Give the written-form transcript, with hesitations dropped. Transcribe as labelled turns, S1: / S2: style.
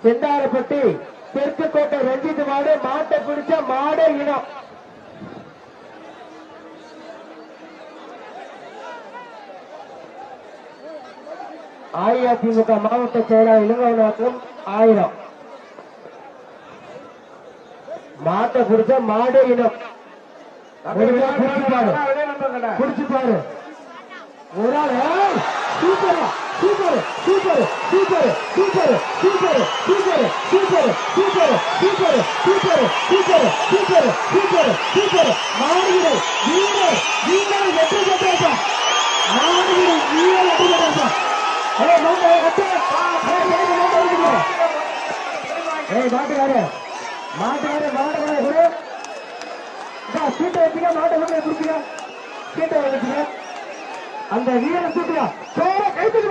S1: செந்தாரப்பட்டி தெற்கு கோட்டை ரஞ்சித் மாடு. மாட்டை பிடிச்ச மாடு இனம். அஇஅதிமுக மாவட்ட செயலாளர் இளங்கவனாக்கும் 1000. மாட்டை பிடிச்ச மாடு இனம். பிடிச்சு பாரு. ஒரு ஆள் super super super super super super super super super super super super super super super மாடுகள் வீரர் வீரர் வெற்றி பெற்றார். மாடுகள் வீரர் வெற்றி பெற்றார். மாட்டுக்காரு மாட்டுக்காரு மாட்டுக்காரு சீட்டை வச்சுக்க. மாட்டை பிடிச்சிக்க. சீட்டை வச்சுக்க. அந்த வீரனை தூக்குறா. கைத்துக்கு